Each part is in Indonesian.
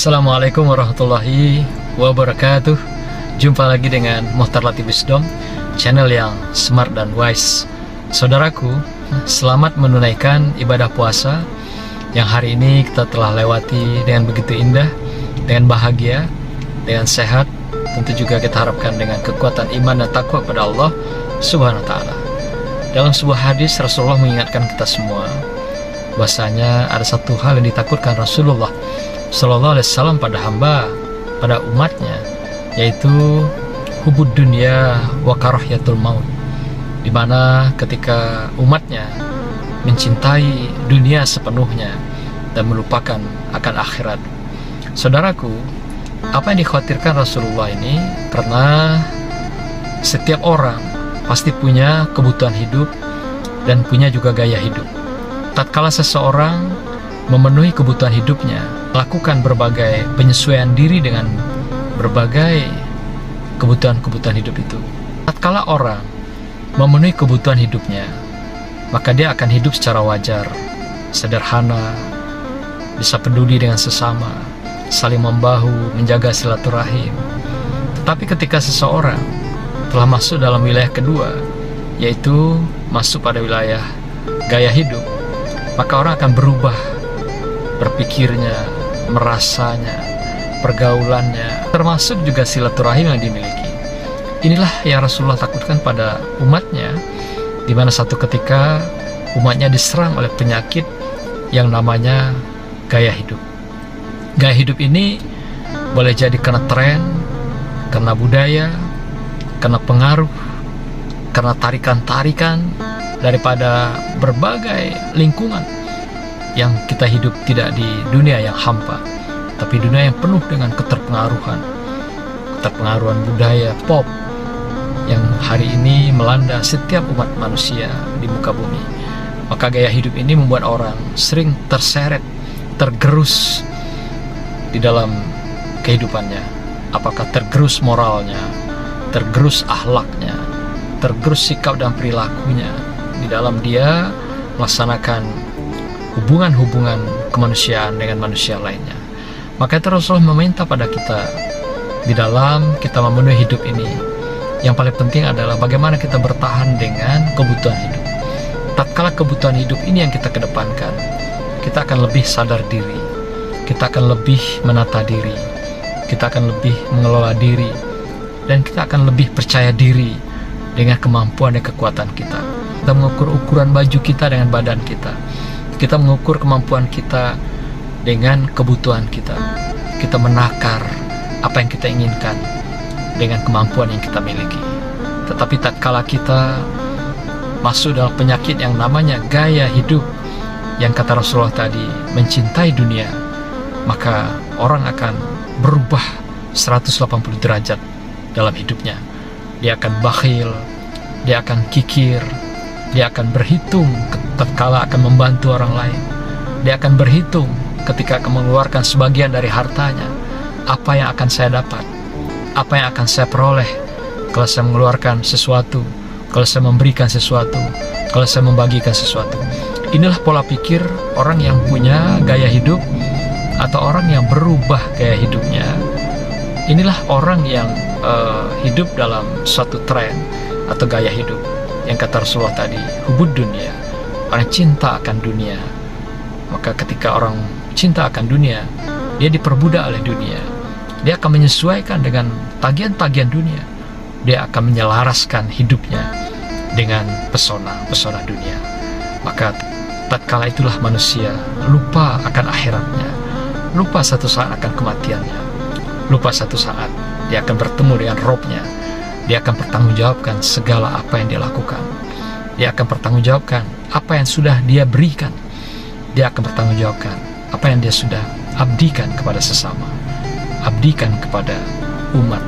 Assalamualaikum warahmatullahi wabarakatuh. Jumpa lagi dengan Mohtar Latif Wisdom, channel yang smart dan wise. Saudaraku, selamat menunaikan ibadah puasa yang hari ini kita telah lewati dengan begitu indah, dengan bahagia, dengan sehat. Tentu juga kita harapkan dengan kekuatan iman dan takwa kepada Allah Subhanahu wa ta'ala. Dalam sebuah hadis, Rasulullah mengingatkan kita semua bahwasanya ada satu hal yang ditakutkan Rasulullah Sallallahu Alaihi Wasallam pada hamba, pada umatnya, yaitu hubud dunia wa karahiyatul maut, dimana ketika umatnya mencintai dunia sepenuhnya dan melupakan akan akhirat. Saudaraku, apa yang dikhawatirkan Rasulullah ini, karena setiap orang pasti punya kebutuhan hidup dan punya juga gaya hidup. Tatkala seseorang memenuhi kebutuhan hidupnya, lakukan berbagai penyesuaian diri dengan berbagai kebutuhan-kebutuhan hidup itu. Tatkala orang memenuhi kebutuhan hidupnya, maka dia akan hidup secara wajar, sederhana, bisa peduli dengan sesama, saling membahu, menjaga silaturahim. Tetapi ketika seseorang telah masuk dalam wilayah kedua, yaitu masuk pada wilayah gaya hidup, maka orang akan berubah berpikirnya, merasanya, pergaulannya, termasuk juga silaturahim yang dimiliki. Inilah yang Rasulullah takutkan pada umatnya, di mana satu ketika umatnya diserang oleh penyakit yang namanya gaya hidup. Gaya hidup ini boleh jadi karena tren, karena budaya, karena pengaruh, karena tarikan-tarikan daripada berbagai lingkungan yang kita hidup tidak di dunia yang hampa, tapi dunia yang penuh dengan keterpengaruhan budaya pop yang hari ini melanda setiap umat manusia di muka bumi. Maka gaya hidup ini membuat orang sering terseret, tergerus di dalam kehidupannya. Apakah tergerus moralnya, tergerus akhlaknya, tergerus sikap dan perilakunya di dalam dia melaksanakan hubungan-hubungan kemanusiaan dengan manusia lainnya. Maka itu Rasulullah meminta pada kita, di dalam kita memenuhi hidup ini, yang paling penting adalah bagaimana kita bertahan dengan kebutuhan hidup. Tatkala kebutuhan hidup ini yang kita kedepankan, kita akan lebih sadar diri, kita akan lebih menata diri, kita akan lebih mengelola diri, dan kita akan lebih percaya diri dengan kemampuan dan kekuatan kita. Kita mengukur ukuran baju kita dengan badan kita. Kita mengukur kemampuan kita dengan kebutuhan kita. Kita menakar apa yang kita inginkan dengan kemampuan yang kita miliki. Tetapi tatkala kita masuk dalam penyakit yang namanya gaya hidup, yang kata Rasulullah tadi, mencintai dunia, maka orang akan berubah 180 derajat dalam hidupnya. Dia akan bakhil, dia akan kikir, dia akan berhitung tatkala akan membantu orang lain. Dia akan berhitung ketika akan mengeluarkan sebagian dari hartanya. Apa yang akan saya dapat? Apa yang akan saya peroleh kalau saya mengeluarkan sesuatu, kalau saya memberikan sesuatu, kalau saya membagikan sesuatu? Inilah pola pikir orang yang punya gaya hidup atau orang yang berubah gaya hidupnya. Inilah orang yang hidup dalam suatu tren atau gaya hidup yang kata Rasulullah tadi, hubud dunia, orang cinta akan dunia. Maka ketika orang cinta akan dunia, dia diperbudak oleh dunia. Dia akan menyesuaikan dengan tagihan-tagihan dunia. Dia akan menyelaraskan hidupnya dengan pesona-pesona dunia. Maka tatkala itulah manusia lupa akan akhiratnya, lupa satu saat akan kematiannya, lupa satu saat dia akan bertemu dengan Robnya. Dia akan bertanggungjawabkan segala apa yang dia lakukan. Dia akan bertanggungjawabkan apa yang sudah dia berikan. Dia akan bertanggungjawabkan apa yang dia sudah abdikan kepada sesama, abdikan kepada umat,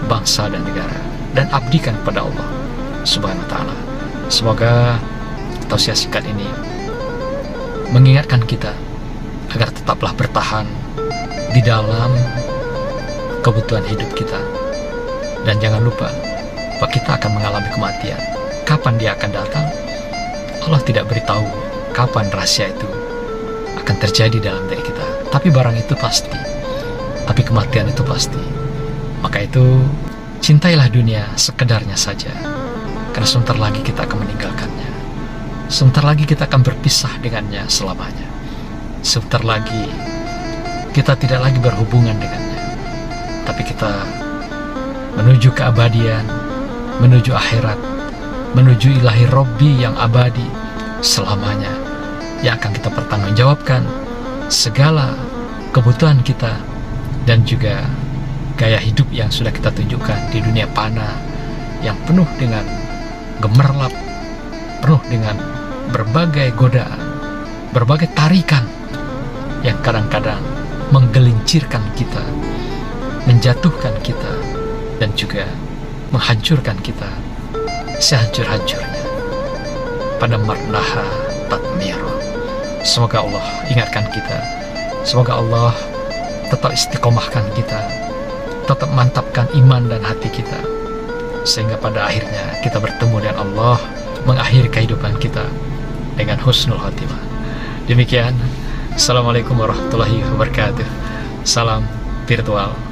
bangsa dan negara, dan abdikan kepada Allah Subhanahu wa ta'ala. Semoga tausiah singkat ini mengingatkan kita agar tetaplah bertahan di dalam kebutuhan hidup kita. Dan jangan lupa bahwa kita akan mengalami kematian. Kapan dia akan datang? Allah tidak beritahu kapan rahasia itu akan terjadi dalam diri kita. Tapi barang itu pasti tapi kematian itu pasti. Maka itu, cintailah dunia sekedarnya saja, karena sebentar lagi kita akan meninggalkannya. Sebentar lagi kita akan berpisah dengannya selamanya. Sebentar lagi kita tidak lagi berhubungan dengannya, tapi kita menuju keabadian, menuju akhirat, menuju ilahi Robbi yang abadi selamanya, yang akan kita pertanggungjawabkan segala kebutuhan kita dan juga gaya hidup yang sudah kita tunjukkan di dunia fana yang penuh dengan gemerlap, penuh dengan berbagai godaan, berbagai tarikan yang kadang-kadang menggelincirkan kita, menjatuhkan kita, dan juga menghancurkan kita sehancur-hancurnya pada marnaha tatmiro. Semoga Allah ingatkan kita, semoga Allah tetap istiqomahkan kita, tetap mantapkan iman dan hati kita, sehingga pada akhirnya kita bertemu dengan Allah, mengakhiri kehidupan kita dengan husnul khotimah. Demikian, Assalamualaikum warahmatullahi wabarakatuh. Salam virtual.